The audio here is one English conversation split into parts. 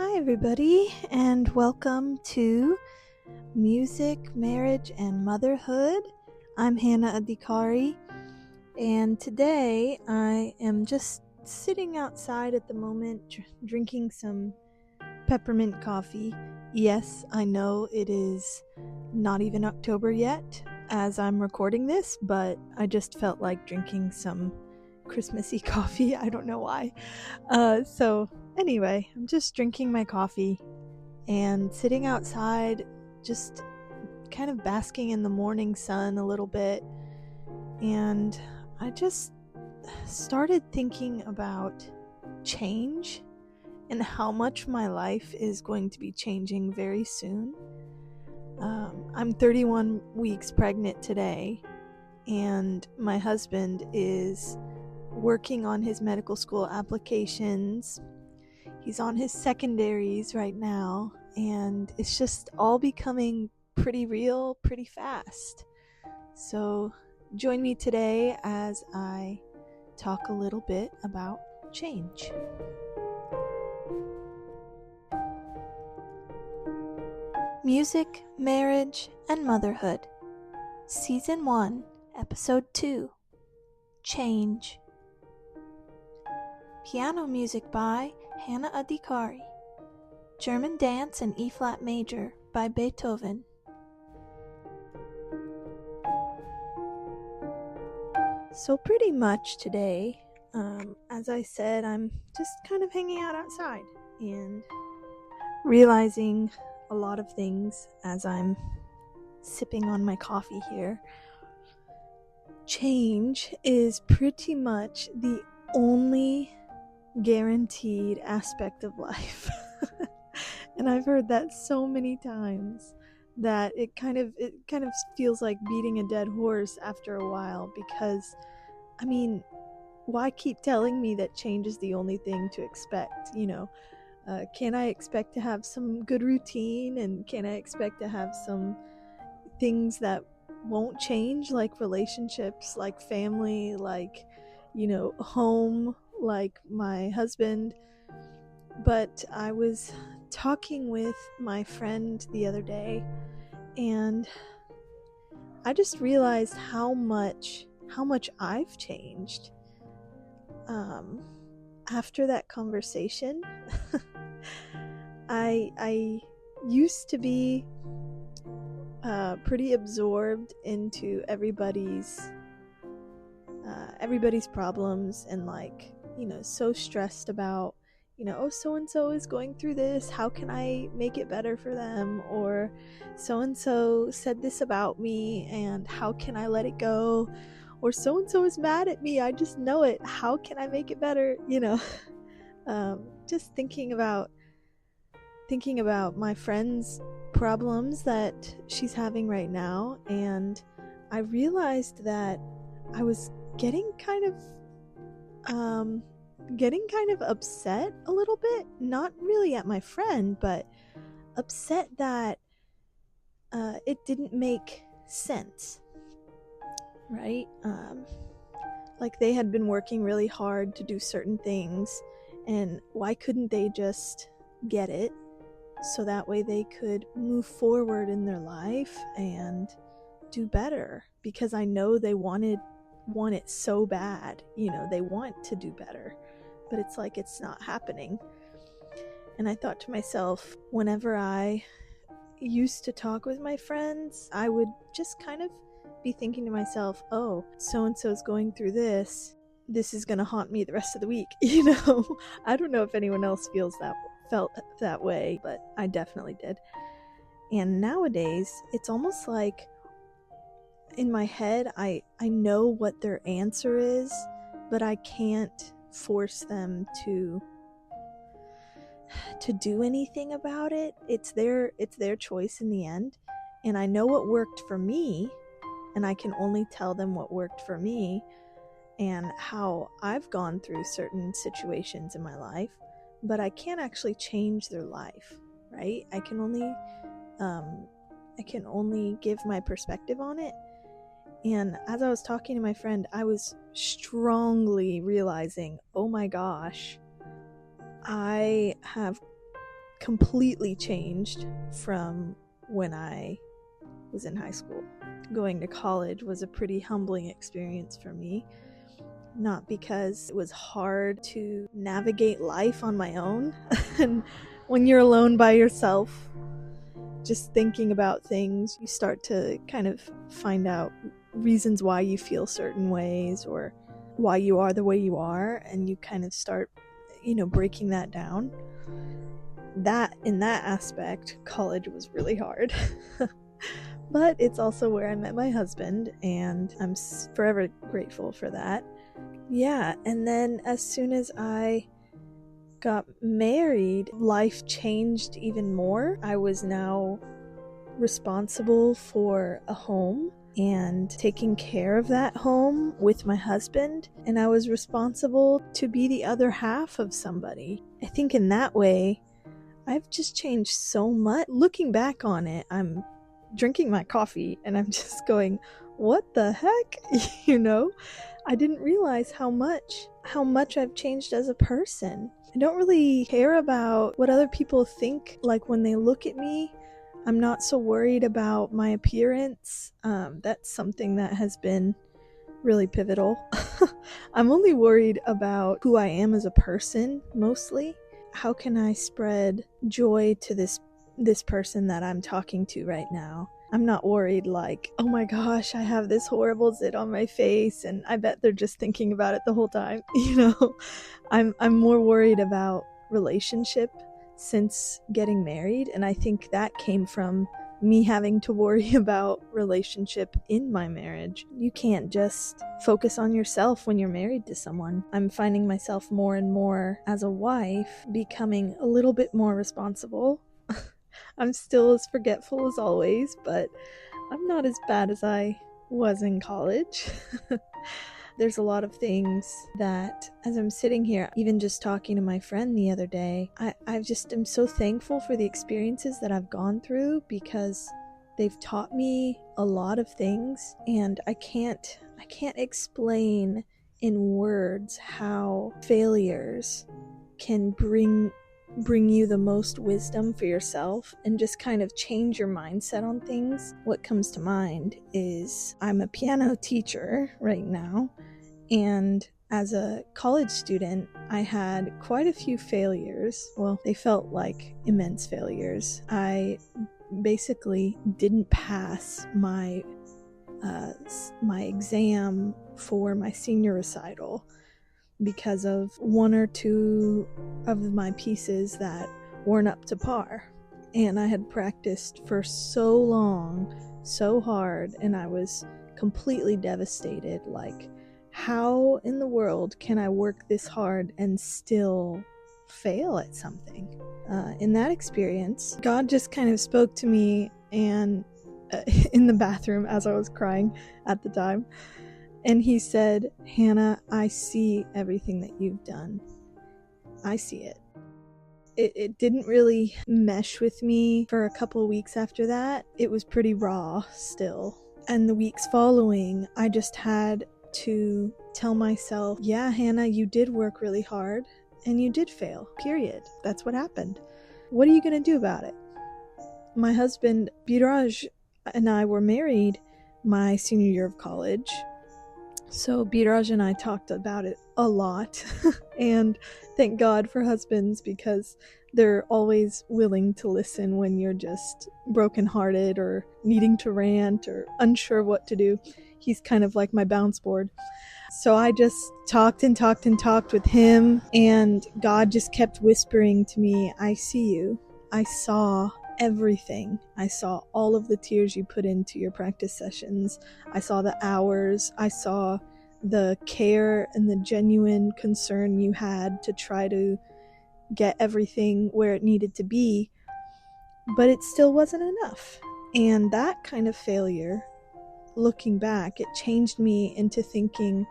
Hi everybody, and welcome to Music, Marriage, and Motherhood. I'm Hannah Adhikari, and today I am just sitting outside at the moment drinking some peppermint coffee. Yes, I know it is not even October yet as I'm recording this, but I just felt like drinking some Christmassy coffee. I don't know why. Anyway, I'm just drinking my coffee and sitting outside, just kind of basking in the morning sun a little bit. And I just started thinking about change and how much my life is going to be changing very soon. I'm 31 weeks pregnant today, and my husband is working on his medical school applications. He's on his secondaries right now, and it's just all becoming pretty real, pretty fast. So join me today as I talk a little bit about change. Music, Marriage, and Motherhood, Season 1, Episode 2, Change. Piano music by Hannah Adhikari. German Dance in E-flat major by Beethoven. So pretty much today, as I said, I'm just kind of hanging out outside and realizing a lot of things as I'm sipping on my coffee here. Change is pretty much the only guaranteed aspect of life. And I've heard that so many times that it kind of feels like beating a dead horse after a while, because I mean, why keep telling me that change is the only thing to expect? Can I expect to have some good routine, and can I expect to have some things that won't change, like relationships, like family, like home, like my husband? But I was talking with my friend the other day, and I just realized how much I've changed after that conversation. I used to be pretty absorbed into everybody's problems, and so stressed about oh, so and so is going through this, how can I make it better for them? Or so and so said this about me, and how can I let it go? Or so and so is mad at me, I just know it, how can I make it better? Just thinking about my friend's problems that she's having right now, and I realized that I was getting kind of upset a little bit, not really at my friend, but upset that it didn't make sense, right? Like they had been working really hard to do certain things, and why couldn't they just get it so that way they could move forward in their life and do better? Because I know they want it so bad, they want to do better, but it's like it's not happening. And I thought to myself, whenever I used to talk with my friends, I would just kind of be thinking to myself, oh, so and so's going through this is gonna haunt me the rest of the week. I don't know if anyone else felt that way, but I definitely did. And nowadays it's almost like in my head I know what their answer is, but I can't force them to do anything about it. It's their choice in the end, and I know what worked for me, and I can only tell them what worked for me and how I've gone through certain situations in my life, but I can't actually change their life, right? I can only give my perspective on it. And as I was talking to my friend, I was strongly realizing, oh my gosh, I have completely changed from when I was in high school. Going to college was a pretty humbling experience for me. Not because it was hard to navigate life on my own. And when you're alone by yourself, just thinking about things, you start to kind of find out reasons why you feel certain ways or why you are the way you are, and you kind of start, breaking that down. That, in that aspect, college was really hard. But it's also where I met my husband, and I'm forever grateful for that. Yeah, and then as soon as I got married, life changed even more. I was now responsible for a home and taking care of that home with my husband, and I was responsible to be the other half of somebody. I think in that way, I've just changed so much. Looking back on it, I'm drinking my coffee and I'm just going, what the heck? I didn't realize how much I've changed as a person. I don't really care about what other people think. Like when they look at me, I'm not so worried about my appearance. That's something that has been really pivotal. I'm only worried about who I am as a person, mostly. How can I spread joy to this person that I'm talking to right now? I'm not worried like, oh my gosh, I have this horrible zit on my face and I bet they're just thinking about it the whole time. I'm more worried about relationship since getting married, and I think that came from me having to worry about relationship in my marriage. You can't just focus on yourself when you're married to someone. I'm finding myself more and more as a wife becoming a little bit more responsible. I'm still as forgetful as always, but I'm not as bad as I was in college. There's a lot of things that, as I'm sitting here, even just talking to my friend the other day, I just am so thankful for the experiences that I've gone through, because they've taught me a lot of things, and I can't explain in words how failures can bring you the most wisdom for yourself and just kind of change your mindset on things. What comes to mind is I'm a piano teacher right now, and as a college student, I had quite a few failures. Well, they felt like immense failures. I basically didn't pass my exam for my senior recital because of one or two of my pieces that weren't up to par. And I had practiced for so long, so hard, and I was completely devastated. Like, how in the world can I work this hard and still fail at something? In that experience, God just kind of spoke to me and in the bathroom as I was crying at the time. And he said, Hannah, I see everything that you've done. I see it. It didn't really mesh with me for a couple weeks after that. It was pretty raw still. And the weeks following, I just had to tell myself, yeah, Hannah, you did work really hard and you did fail, period. That's what happened. What are you going to do about it? My husband, Biraj, and I were married my senior year of college. So Biraj and I talked about it a lot. And thank God for husbands, because they're always willing to listen when you're just brokenhearted or needing to rant or unsure what to do. He's kind of like my bounce board. So I just talked and talked and talked with him, and God just kept whispering to me, I see you. I saw everything. I saw all of the tears you put into your practice sessions. I saw the hours. I saw the care and the genuine concern you had to try to get everything where it needed to be, but it still wasn't enough. And that kind of failure, looking back, it changed me into thinking,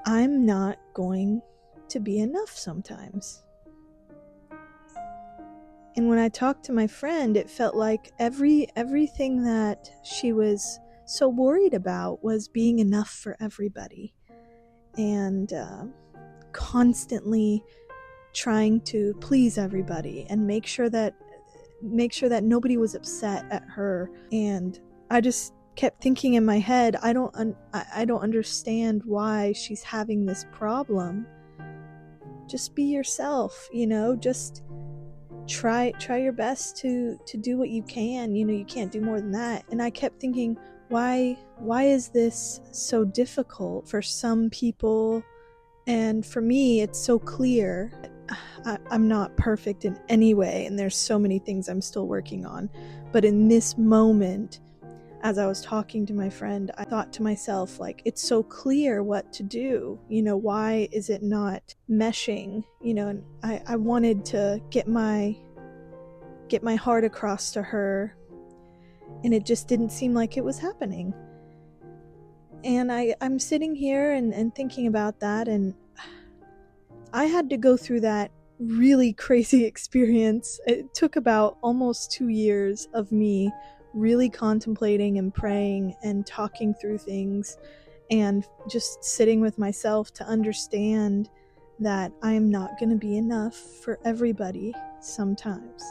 I'm not going to be enough sometimes. And when I talked to my friend, it felt like everything that she was so worried about was being enough for everybody, and constantly trying to please everybody and make sure that make sure that nobody was upset at her. And I just kept thinking in my head, I don't understand why she's having this problem. Just be yourself, just try your best to do what you can. You can't do more than that. And I kept thinking, why is this so difficult for some people? And for me, it's so clear. I'm not perfect in any way, and there's so many things I'm still working on. But in this moment, as I was talking to my friend, I thought to myself, like, it's so clear what to do. Why is it not meshing? And I wanted to get my heart across to her, and it just didn't seem like it was happening. And I'm sitting here and thinking about that, and I had to go through that really crazy experience. It took about almost 2 years of me really contemplating and praying and talking through things and just sitting with myself to understand that I'm not going to be enough for everybody sometimes.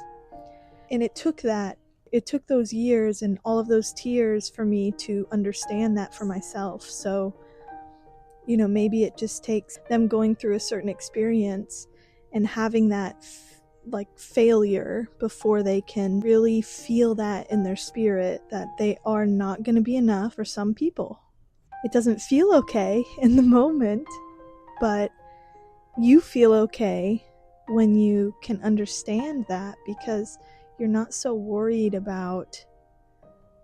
And it took those years and all of those tears for me to understand that for myself. So, maybe it just takes them going through a certain experience and having that failure before they can really feel that in their spirit, that they are not going to be enough for some people. It doesn't feel okay in the moment, but you feel okay when you can understand that, because you're not so worried about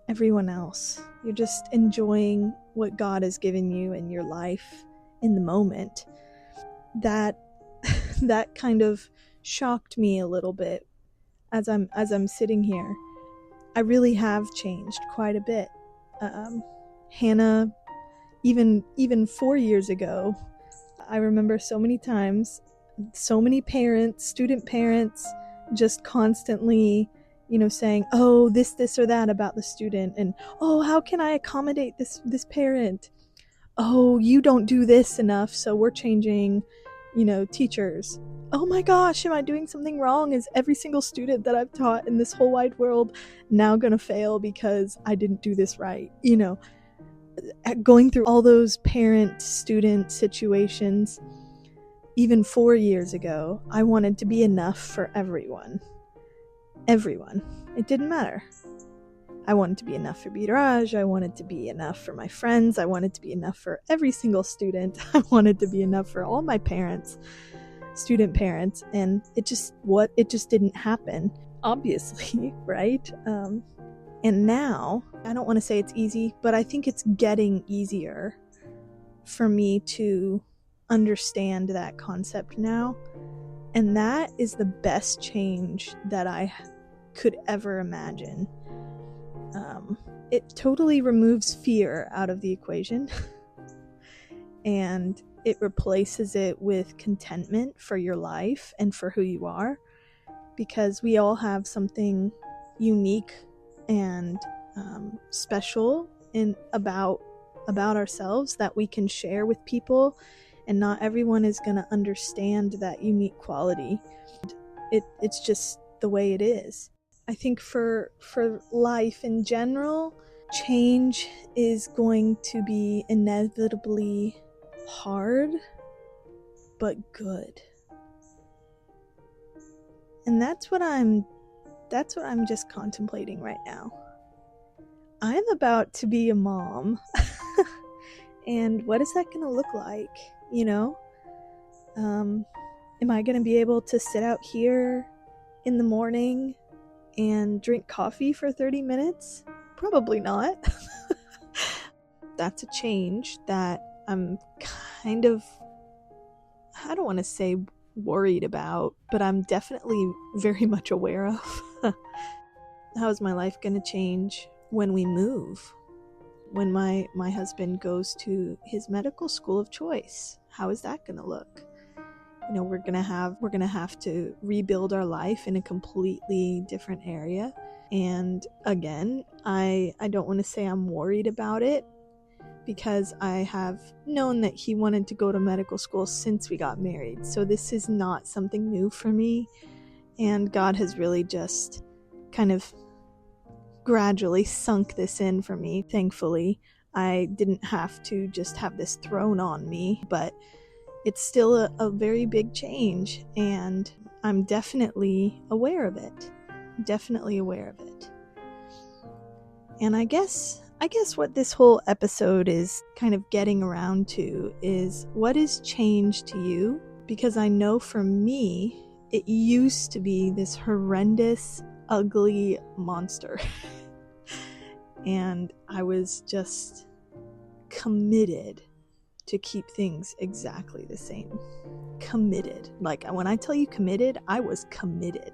everyone else. You're just enjoying what God has given you in your life in the moment. That kind of shocked me a little bit as I'm sitting here. I really have changed quite a bit. Hannah, even 4 years ago, I remember so many times, so many parents, student parents, just constantly saying, oh, this or that about the student, and oh, how can I accommodate this parent? Oh, you don't do this enough, so we're changing, teachers. Oh my gosh, am I doing something wrong? Is every single student that I've taught in this whole wide world now gonna fail because I didn't do this right? Going through all those parent-student situations, even 4 years ago, I wanted to be enough for everyone. Everyone. It didn't matter. I wanted to be enough for Biraj. I wanted to be enough for my friends. I wanted to be enough for every single student. I wanted to be enough for all my parents, student parents, and it just didn't happen, obviously, right? And now, I don't want to say it's easy, but I think it's getting easier for me to understand that concept now. And that is the best change that I could ever imagine. It totally removes fear out of the equation and it replaces it with contentment for your life and for who you are, because we all have something unique and special about ourselves that we can share with people, and not everyone is going to understand that unique quality. It's just the way it is. I think for life in general, change is going to be inevitably hard, but good. And that's what I'm just contemplating right now. I'm about to be a mom. And what is that going to look like? Am I going to be able to sit out here in the morning and drink coffee for 30 minutes? Probably not. That's a change that I'm kind of, I don't want to say worried about, but I'm definitely very much aware of. How is my life going to change when we move? When my husband goes to his medical school of choice, how is that going to look? We're gonna have to rebuild our life in a completely different area. And again, I don't want to say I'm worried about it, because I have known that he wanted to go to medical school since we got married. So this is not something new for me. And God has really just kind of gradually sunk this in for me. Thankfully, I didn't have to just have this thrown on me, but it's still a very big change, and I'm definitely aware of it. Definitely aware of it. And I guess what this whole episode is kind of getting around to is, what is change to you? Because I know for me, it used to be this horrendous, ugly monster. And I was just committed to keep things exactly the same. Committed. Like, when I tell you committed, I was committed.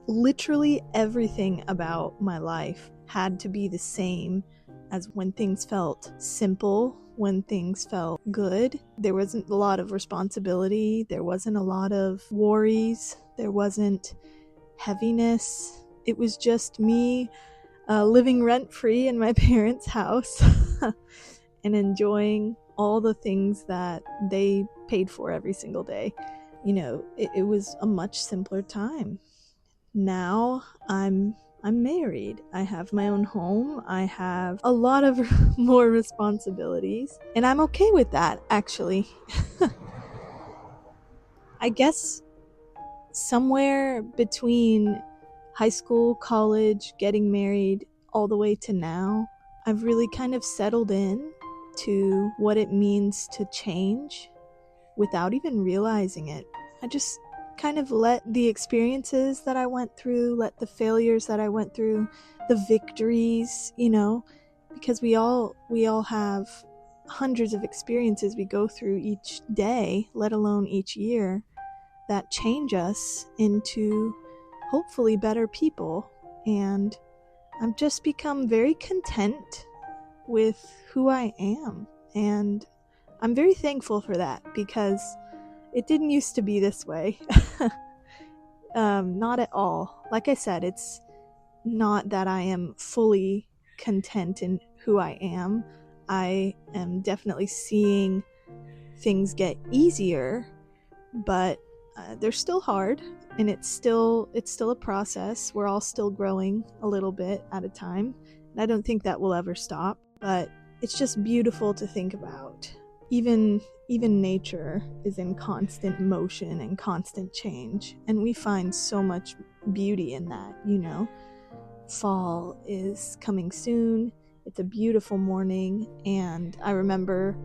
Literally everything about my life had to be the same as when things felt simple, when things felt good. There wasn't a lot of responsibility. There wasn't a lot of worries. There wasn't heaviness. It was just me living rent-free in my parents' house and enjoying all the things that they paid for every single day. You know, it was a much simpler time. Now I'm married. I have my own home. I have a lot of more responsibilities, and I'm okay with that, actually. I guess somewhere between high school, college, getting married, all the way to now, I've really kind of settled in to what it means to change without even realizing it. I just kind of let the experiences that I went through, let the failures that I went through, the victories, you know, because we all have hundreds of experiences we go through each day, let alone each year, that change us into hopefully better people. And I've just become very content with who I am, and I'm very thankful for that, because it didn't used to be this way. Not at all. Like I said, it's not that I am fully content in who I am. I am definitely seeing things get easier, but they're still hard, and it's still a process. We're all still growing a little bit at a time, and I don't think that will ever stop. But it's just beautiful to think about. Even nature is in constant motion and constant change, and we find so much beauty in that, you know. Fall is coming soon. It's a beautiful morning, and I remember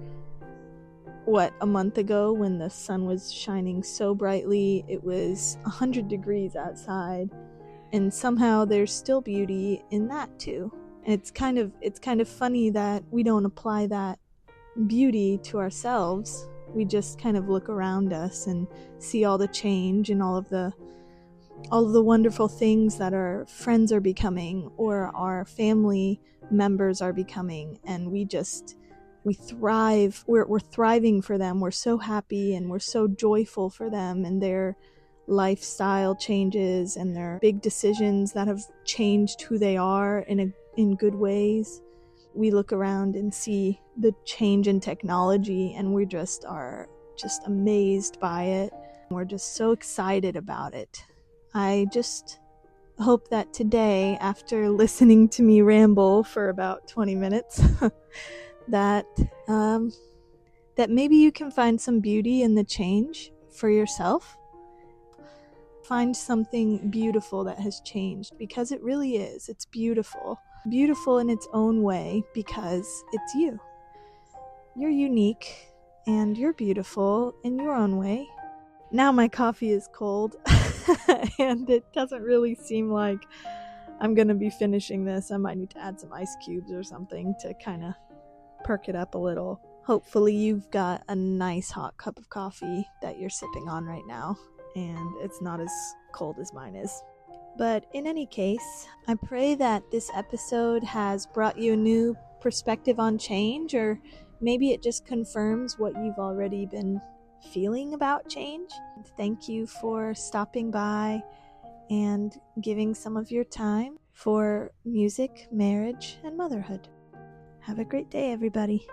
a month ago when the sun was shining so brightly. It was 100 degrees outside, and somehow there's still beauty in that too. And it's kind of funny that we don't apply that beauty to ourselves. We just kind of look around us and see all the change and all of the wonderful things that our friends are becoming, or our family members are becoming, and we thrive. We're thriving for them. We're so happy and we're so joyful for them and their lifestyle changes and their big decisions that have changed who they are in good ways. We look around and see the change in technology, and we are just amazed by it. We're just so excited about it. I just hope that today, after listening to me ramble for about 20 minutes, that maybe you can find some beauty in the change for yourself. Find something beautiful that has changed, because it really is. It's beautiful. Beautiful in its own way, because it's you. You're unique, and you're beautiful in your own way. Now my coffee is cold, and it doesn't really seem like I'm gonna be finishing this. I might need to add some ice cubes or something to kind of perk it up a little. Hopefully you've got a nice hot cup of coffee that you're sipping on right now, and it's not as cold as mine is. But in any case, I pray that this episode has brought you a new perspective on change, or maybe it just confirms what you've already been feeling about change. Thank you for stopping by and giving some of your time for music, marriage, and motherhood. Have a great day, everybody.